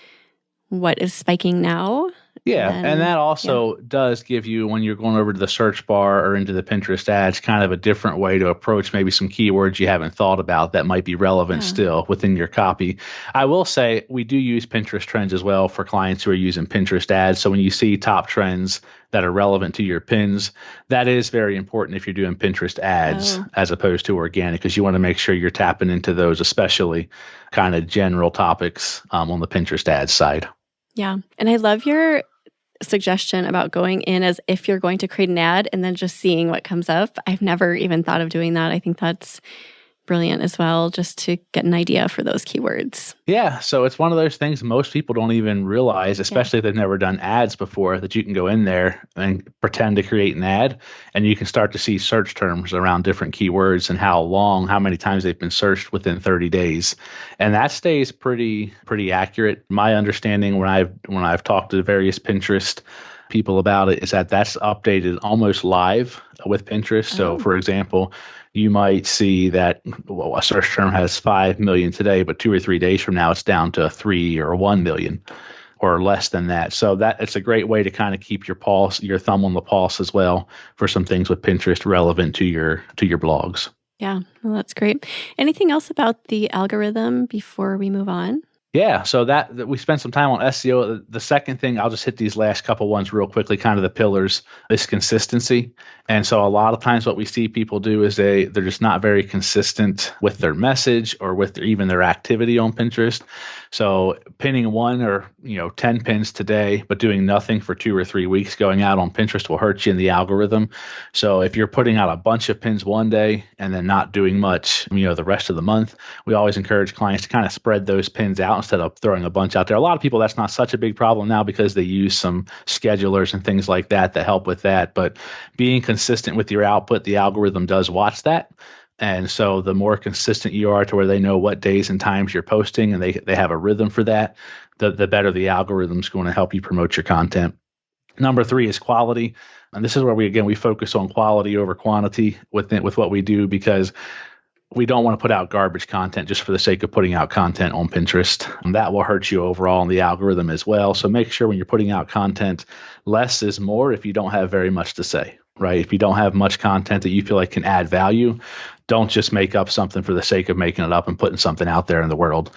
Speaker 1: is spiking now.
Speaker 2: Yeah, and that also does give you, when you're going over to the search bar or into the Pinterest ads, kind of a different way to approach maybe some keywords you haven't thought about that might be relevant still within your copy. I will say we do use Pinterest trends as well for clients who are using Pinterest ads. So when you see top trends that are relevant to your pins, that is very important if you're doing Pinterest ads as opposed to organic, because you want to make sure you're tapping into those, especially kind of general topics on the Pinterest ads side.
Speaker 1: Yeah. And I love your suggestion about going in as if you're going to create an ad and then just seeing what comes up. I've never even thought of doing that. I think that's brilliant as well, just to get an idea for those keywords.
Speaker 2: Yeah. So it's one of those things most people don't even realize, especially if they've never done ads before, that you can go in there and pretend to create an ad and you can start to see search terms around different keywords and how many times they've been searched within 30 days. And that stays pretty accurate. My understanding when I've talked to various Pinterest people about it is that that's updated almost live with Pinterest. So, for example, you might see that a search term has 5 million today, but 2 or 3 days from now, it's down to 3 or 1 million or less than that. So that it's a great way to kind of keep your thumb on the pulse as well for some things with Pinterest relevant to your blogs.
Speaker 1: Yeah, well, that's great. Anything else about the algorithm before we move on?
Speaker 2: Yeah, so that we spent some time on SEO. The second thing, I'll just hit these last couple ones real quickly, kind of the pillars, is consistency. And so a lot of times what we see people do is they're just not very consistent with their message or with even their activity on Pinterest. So pinning 1 or 10 pins today, but doing nothing for 2 or 3 weeks going out on Pinterest will hurt you in the algorithm. So if you're putting out a bunch of pins one day and then not doing much, the rest of the month, we always encourage clients to kind of spread those pins out instead of throwing a bunch out there. A lot of people, that's not such a big problem now because they use some schedulers and things like that help with that. But being consistent with your output, the algorithm does watch that. And so the more consistent you are to where they know what days and times you're posting and they have a rhythm for that, the better the algorithm's going to help you promote your content. Number 3 is quality. And this is where we focus on quality over quantity with what we do, because we don't want to put out garbage content just for the sake of putting out content on Pinterest. And that will hurt you overall in the algorithm as well. So make sure when you're putting out content, less is more if you don't have very much to say, right? If you don't have much content that you feel like can add value, don't just make up something for the sake of making it up and putting something out there in the world.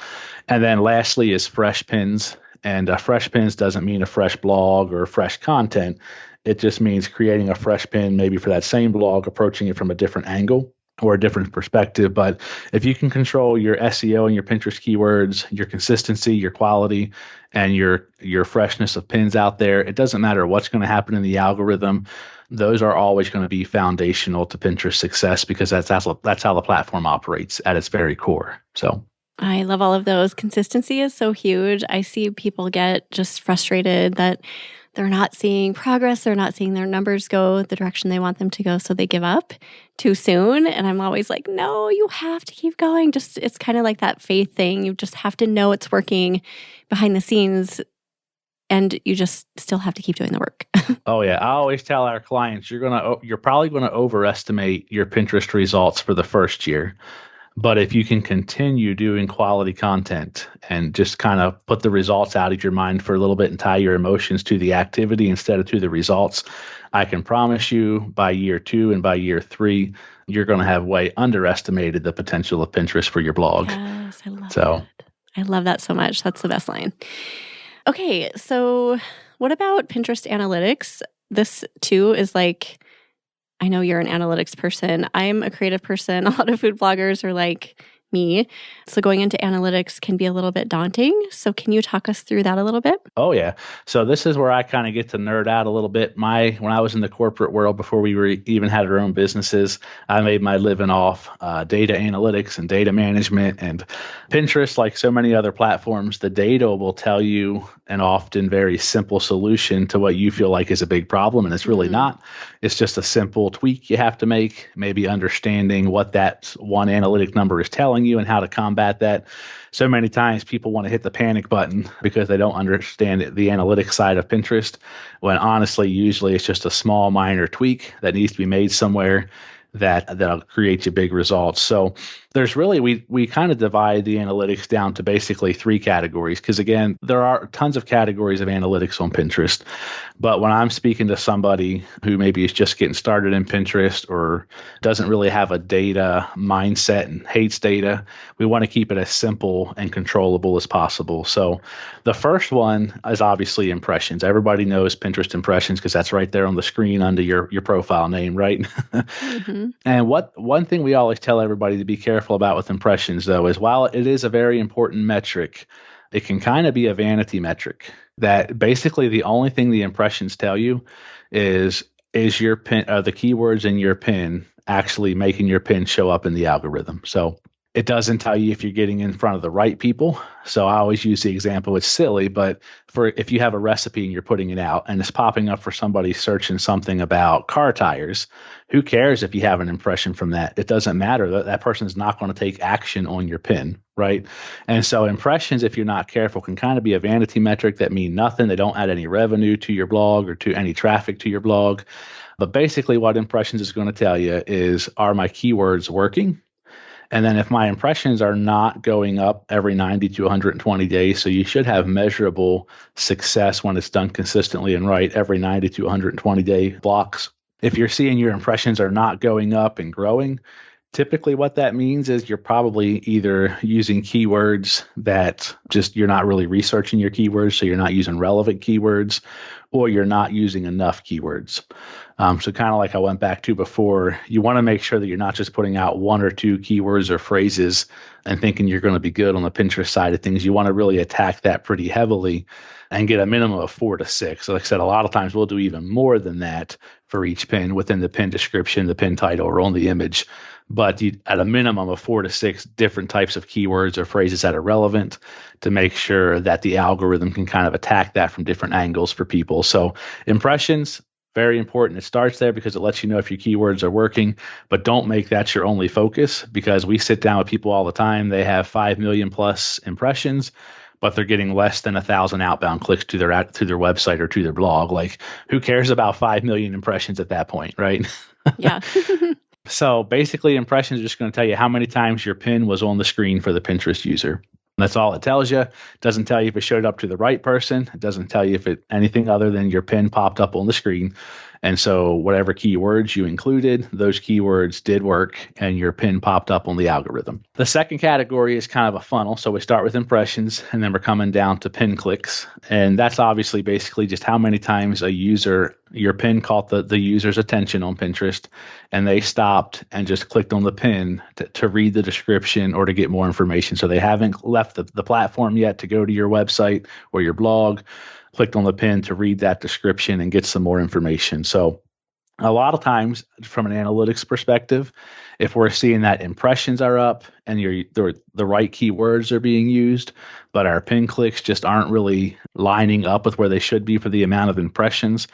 Speaker 2: And then lastly is fresh pins. And fresh pins doesn't mean a fresh blog or fresh content. It just means creating a fresh pin, maybe for that same blog, approaching it from a different angle or a different perspective. But if you can control your SEO and your Pinterest keywords, your consistency, your quality, and your freshness of pins out there, it doesn't matter what's going to happen in the algorithm. Those are always going to be foundational to Pinterest success, because that's how the platform operates at its very core. So
Speaker 1: I love all of those. Consistency is so huge. I see people get just frustrated that they're not seeing progress. They're not seeing their numbers go the direction they want them to go. So they give up too soon. And I'm always like, no, you have to keep going. It's kind of like that faith thing. You just have to know it's working behind the scenes, and you just still have to keep doing the work.
Speaker 2: Oh yeah. I always tell our clients, you're probably going to overestimate your Pinterest results for the first year. But if you can continue doing quality content and just kind of put the results out of your mind for a little bit and tie your emotions to the activity instead of to the results, I can promise you by year 2 and by year 3, you're going to have way underestimated the potential of Pinterest for your blog.
Speaker 1: Yes, I love that. I love that so much. That's the best line. Okay, so what about Pinterest analytics? This too is like, I know you're an analytics person. I'm a creative person. A lot of food bloggers are like me. So going into analytics can be a little bit daunting. So can you talk us through that a little bit?
Speaker 2: Oh, yeah. So this is where I kind of get to nerd out a little bit. When I was in the corporate world, before we even had our own businesses, I made my living off data analytics and data management. And Pinterest, like so many other platforms, the data will tell you an often very simple solution to what you feel like is a big problem. And it's really not. It's just a simple tweak you have to make, maybe understanding what that one analytic number is telling you and how to combat that. So many times people want to hit the panic button because they don't understand the analytics side of Pinterest, when honestly, usually it's just a small minor tweak that needs to be made somewhere that'll create you big results. So there's really, we kind of divide the analytics down to basically 3 categories, because again, there are tons of categories of analytics on Pinterest. But when I'm speaking to somebody who maybe is just getting started in Pinterest or doesn't really have a data mindset and hates data, we want to keep it as simple and controllable as possible. So the first one is obviously impressions. Everybody knows Pinterest impressions because that's right there on the screen under your profile name, right? And one thing we always tell everybody to be careful about with impressions, though, is while it is a very important metric, it can kind of be a vanity metric, that basically the only thing the impressions tell you is your pin, the keywords in your pin actually making your pin show up in the algorithm. So It doesn't tell you if you're getting in front of the right people. So I always use the example, it's silly, but if you have a recipe and you're putting it out and it's popping up for somebody searching something about car tires, who cares if you have an impression from that? It doesn't matter. That person is not going to take action on your pin, right? And so impressions, if you're not careful, can kind of be a vanity metric that mean nothing. They don't add any revenue to your blog or to any traffic to your blog. But basically what impressions is going to tell you is, are my keywords working? And then if my impressions are not going up every 90 to 120 days, so you should have measurable success when it's done consistently and right every 90 to 120 day blocks. If you're seeing your impressions are not going up and growing, typically what that means is you're probably either using keywords that just you're not really researching your keywords, so you're not using relevant keywords, or you're not using enough keywords. So kind of like I went back to before, you want to make sure that you're not just putting out one or two keywords or phrases and thinking you're going to be good on the Pinterest side of things. You want to really attack that pretty heavily and get a minimum of 4 to 6. So like I said, a lot of times we'll do even more than that for each pin within the pin description, the pin title, or on the image. But at a minimum of 4 to 6 different types of keywords or phrases that are relevant to make sure that the algorithm can kind of attack that from different angles for people. So impressions, very important. It starts there because it lets you know if your keywords are working, but don't make that your only focus, because we sit down with people all the time. They have 5 million plus impressions, but they're getting less than 1,000 outbound clicks to their website or to their blog. Like, who cares about 5 million impressions at that point, right?
Speaker 1: Yeah.
Speaker 2: So basically, impressions are just going to tell you how many times your pin was on the screen for the Pinterest user. That's all it tells you. It doesn't tell you if it showed up to the right person. It doesn't tell you if it anything other than your pin popped up on the screen. And so whatever keywords you included, those keywords did work and your pin popped up on the algorithm. The second category is kind of a funnel. So we start with impressions and then we're coming down to pin clicks. And that's obviously basically just how many times your pin caught the user's attention on Pinterest and they stopped and just clicked on the pin to read the description or to get more information. So they haven't left the platform yet to go to your website or your blog, clicked on the pin to read that description and get some more information. So a lot of times from an analytics perspective, if we're seeing that impressions are up and the right keywords are being used, but our pin clicks just aren't really lining up with where they should be for the amount of impressions,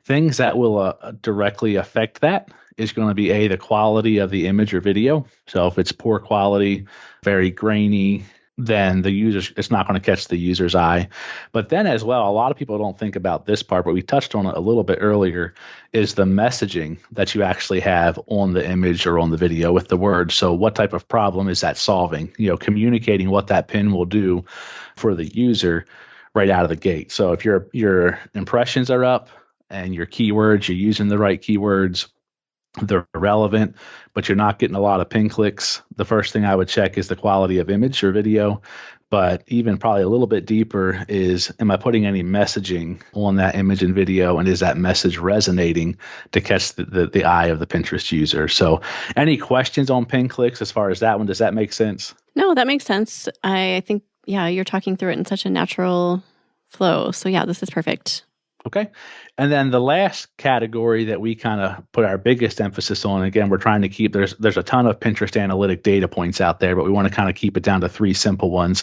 Speaker 2: things that will directly affect that is going to be the quality of the image or video. So if it's poor quality, very grainy, then it's not going to catch the user's eye. But then as well, a lot of people don't think about this part, but we touched on it a little bit earlier, is the messaging that you actually have on the image or on the video with the words. So what type of problem is that solving? Communicating what that pin will do for the user right out of the gate. So if your impressions are up and your keywords, you're using the right keywords, they're relevant, but you're not getting a lot of pin clicks, the first thing I would check is the quality of image or video. But even probably a little bit deeper is, am I putting any messaging on that image and video? And is that message resonating to catch the eye of the Pinterest user? So any questions on pin clicks as far as that one? Does that make sense?
Speaker 1: No, that makes sense. I think, you're talking through it in such a natural flow. So this is perfect.
Speaker 2: Okay. And then the last category that we kind of put our biggest emphasis on, again, we're trying to keep, there's a ton of Pinterest analytic data points out there, but we want to kind of keep it down to 3 simple ones.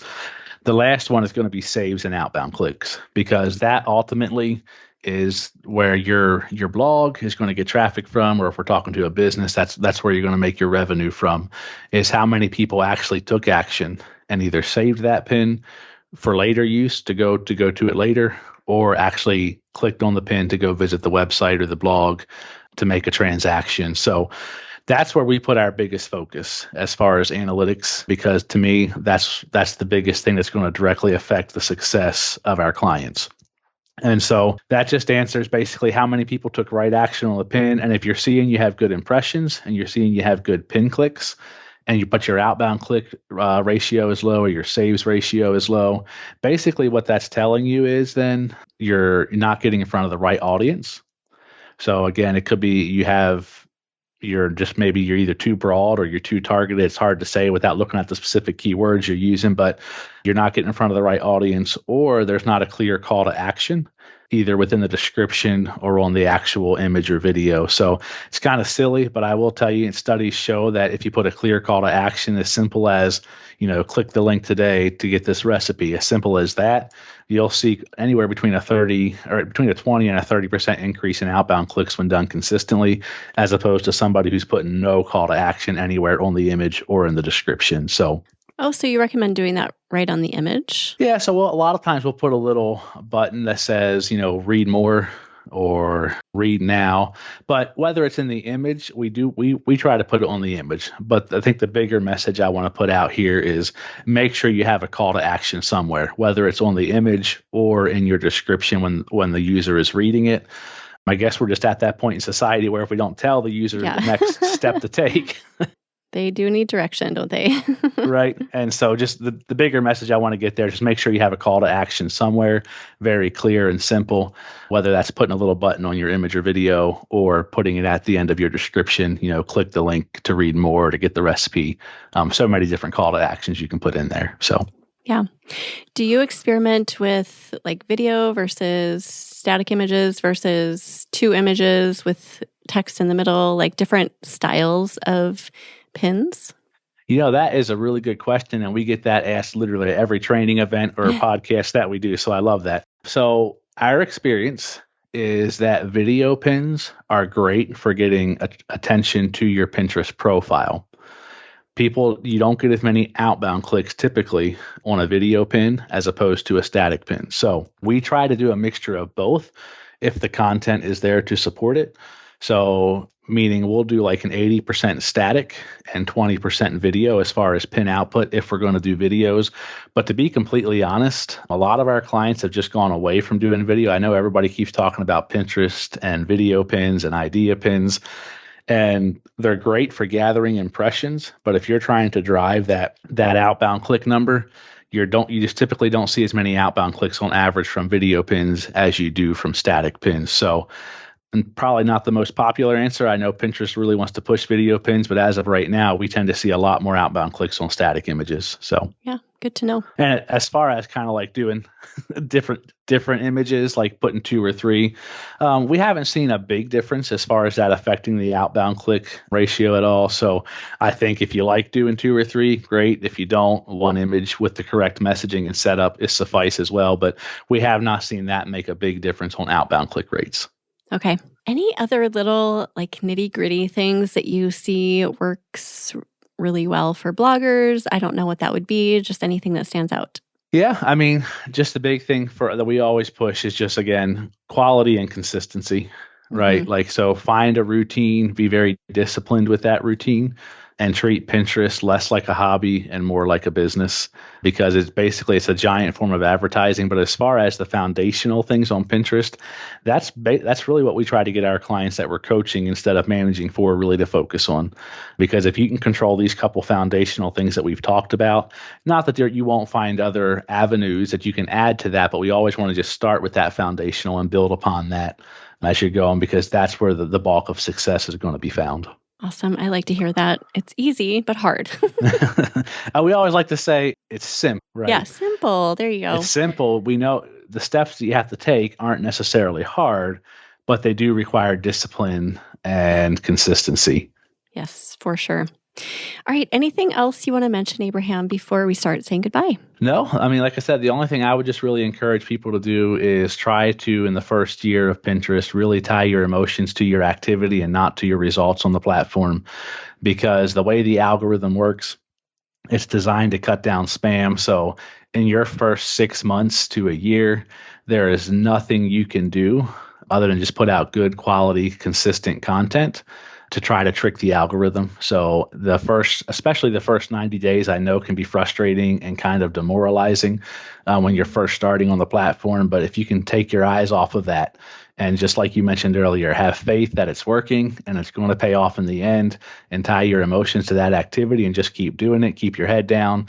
Speaker 2: The last one is going to be saves and outbound clicks, because that ultimately is where your blog is going to get traffic from, or if we're talking to a business, that's where you're going to make your revenue from, is how many people actually took action and either saved that pin for later use to go to it later, or actually clicked on the pin to go visit the website or the blog to make a transaction. So that's where we put our biggest focus as far as analytics, because to me, that's the biggest thing that's going to directly affect the success of our clients. And so that just answers basically how many people took right action on the pin. And if you're seeing you have good impressions and you're seeing you have good pin clicks, but your outbound click ratio is low or your saves ratio is low, basically what that's telling you is then you're not getting in front of the right audience. So again, it could be you're either too broad or you're too targeted. It's hard to say without looking at the specific keywords you're using, but you're not getting in front of the right audience, or there's not a clear call to action. either within the description or on the actual image or video. So it's kind of silly, but I will tell you, studies show that if you put a clear call to action as simple as, click the link today to get this recipe, as simple as that, you'll see anywhere between a 20 and a 30% increase in outbound clicks when done consistently, as opposed to somebody who's putting no call to action anywhere on the image or in the description. So
Speaker 1: you recommend doing that right on the image?
Speaker 2: Yeah. So a lot of times we'll put a little button that says, read more or read now. But whether it's in the image, we try to put it on the image. But I think the bigger message I want to put out here is make sure you have a call to action somewhere, whether it's on the image or in your description when the user is reading it. I guess we're just at that point in society where if we don't tell the user the next step to take,
Speaker 1: they do need direction, don't they?
Speaker 2: Right. And so just the bigger message I want to get there, just make sure you have a call to action somewhere, very clear and simple, whether that's putting a little button on your image or video or putting it at the end of your description, click the link to read more, to get the recipe. So many different call to actions you can put in there. So,
Speaker 1: yeah. Do you experiment with like video versus static images versus 2 images with text in the middle, like different styles of pins?
Speaker 2: That is a really good question. And we get that asked literally at every training event or podcast that we do. So I love that. So our experience is that video pins are great for getting attention to your Pinterest profile. You don't get as many outbound clicks typically on a video pin as opposed to a static pin. So we try to do a mixture of both if the content is there to support it. So meaning we'll do like an 80% static and 20% video as far as pin output if we're going to do videos. But to be completely honest, a lot of our clients have just gone away from doing video. I know everybody keeps talking about Pinterest and video pins and idea pins, and they're great for gathering impressions. But if you're trying to drive that outbound click number, you just typically don't see as many outbound clicks on average from video pins as you do from static pins. So, and probably not the most popular answer. I know Pinterest really wants to push video pins, but as of right now, we tend to see a lot more outbound clicks on static images. So
Speaker 1: yeah, good to know.
Speaker 2: And as far as kind of like doing different images, like putting 2 or 3, we haven't seen a big difference as far as that affecting the outbound click ratio at all. So I think if you like doing 2 or 3, great. If you don't, 1 image with the correct messaging and setup is suffice as well. But we have not seen that make a big difference on outbound click rates.
Speaker 1: Okay. Any other little like nitty gritty things that you see works really well for bloggers? I don't know what that would be. Just anything that stands out.
Speaker 2: Yeah. I mean, just the big thing that we always push is just, again, quality and consistency, right? Mm-hmm. Like, so find a routine, be very disciplined with that routine, and treat Pinterest less like a hobby and more like a business, because it's a giant form of advertising. But as far as the foundational things on Pinterest, that's really what we try to get our clients that we're coaching instead of managing for really to focus on. Because if you can control these couple foundational things that we've talked about, not that you won't find other avenues that you can add to that, but we always want to just start with that foundational and build upon that as you go on, because that's where the bulk of success is going to be found.
Speaker 1: Awesome. I like to hear that. It's easy, but hard.
Speaker 2: We always like to say it's simple, right?
Speaker 1: Yeah, simple. There you go.
Speaker 2: It's simple. We know the steps that you have to take aren't necessarily hard, but they do require discipline and consistency.
Speaker 1: Yes, for sure. All right. Anything else you want to mention, Abraham, before we start saying goodbye?
Speaker 2: No. I mean, like I said, the only thing I would just really encourage people to do is try to, in the first year of Pinterest, really tie your emotions to your activity and not to your results on the platform. Because the way the algorithm works, it's designed to cut down spam. So in your first 6 months to a year, there is nothing you can do other than just put out good quality, consistent content to try to trick the algorithm. So especially the first 90 days, I know can be frustrating and kind of demoralizing when you're first starting on the platform. But if you can take your eyes off of that and, just like you mentioned earlier, have faith that it's working and it's going to pay off in the end, and tie your emotions to that activity and just keep doing it, keep your head down.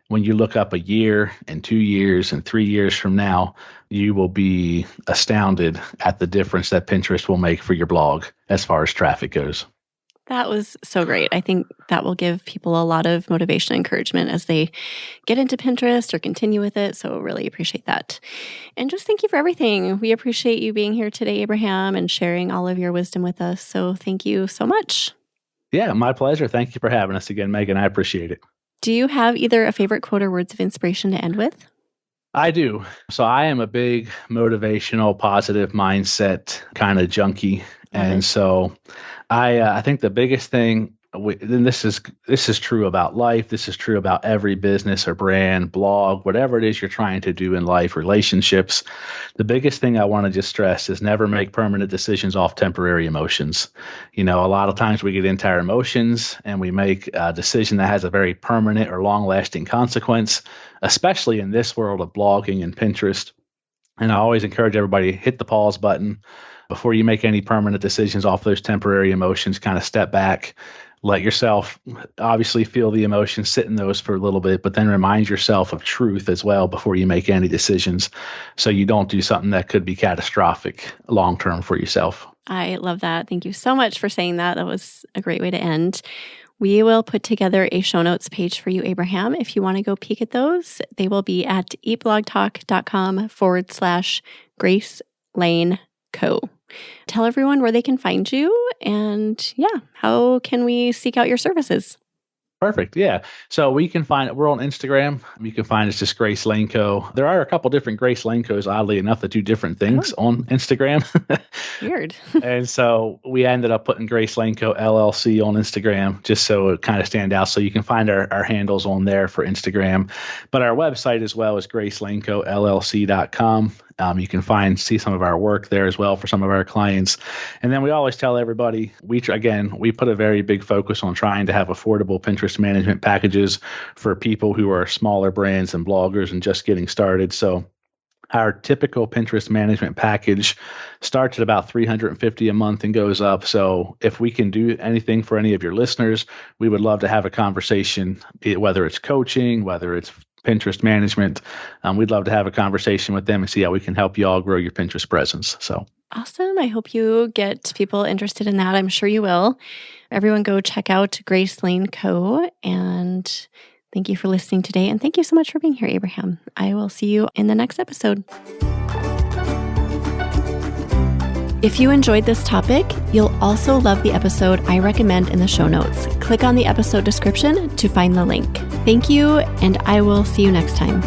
Speaker 2: When you look up a year and 2 years and 3 years from now, you will be astounded at the difference that Pinterest will make for your blog as far as traffic goes.
Speaker 1: That was so great. I think that will give people a lot of motivation and encouragement as they get into Pinterest or continue with it. So really appreciate that. And just thank you for everything. We appreciate you being here today, Abraham, and sharing all of your wisdom with us. So thank you so much.
Speaker 2: Yeah, my pleasure. Thank you for having us again, Megan. I appreciate it.
Speaker 1: Do you have either a favorite quote or words of inspiration to end with?
Speaker 2: I do. So I am a big motivational, positive mindset kind of junkie. And so I think the biggest thing, and this is true about life. This is true about every business or brand, blog, whatever it is you're trying to do in life, relationships. The biggest thing I want to just stress is never make permanent decisions off temporary emotions. A lot of times we get into our emotions and we make a decision that has a very permanent or long-lasting consequence, especially in this world of blogging and Pinterest. And I always encourage everybody to hit the pause button before you make any permanent decisions off those temporary emotions. Kind of step back, let yourself obviously feel the emotions, sit in those for a little bit, but then remind yourself of truth as well before you make any decisions, so you don't do something that could be catastrophic long-term for yourself.
Speaker 1: I love that. Thank you so much for saying that. That was a great way to end. We will put together a show notes page for you, Abraham. If you want to go peek at those, they will be at eatblogtalk.com/Grace Lane Co. Tell everyone where they can find you, and how can we seek out your services?
Speaker 2: Perfect. Yeah. So we're on Instagram. You can find us just Grace Lane Co. There are a couple different Grace Lane Co's, oddly enough, that do different things on Instagram.
Speaker 1: Weird.
Speaker 2: And so we ended up putting Grace Lane Co. LLC on Instagram just so it kind of stand out. So you can find our handles on there for Instagram. But our website as well is GraceLaneCoLLC.com. You can see some of our work there as well for some of our clients. And then we always tell everybody, we put a very big focus on trying to have affordable Pinterest management packages for people who are smaller brands and bloggers and just getting started. So our typical Pinterest management package starts at about $350 a month and goes up. So if we can do anything for any of your listeners, we would love to have a conversation, whether it's coaching, whether it's Pinterest management. We'd love to have a conversation with them and see how we can help you all grow your Pinterest presence. So
Speaker 1: awesome. I hope you get people interested in that. I'm sure you will. Everyone go check out Grace Lane Co. And thank you for listening today. And thank you so much for being here, Abraham. I will see you in the next episode. If you enjoyed this topic, you'll also love the episode I recommend in the show notes. Click on the episode description to find the link. Thank you, and I will see you next time.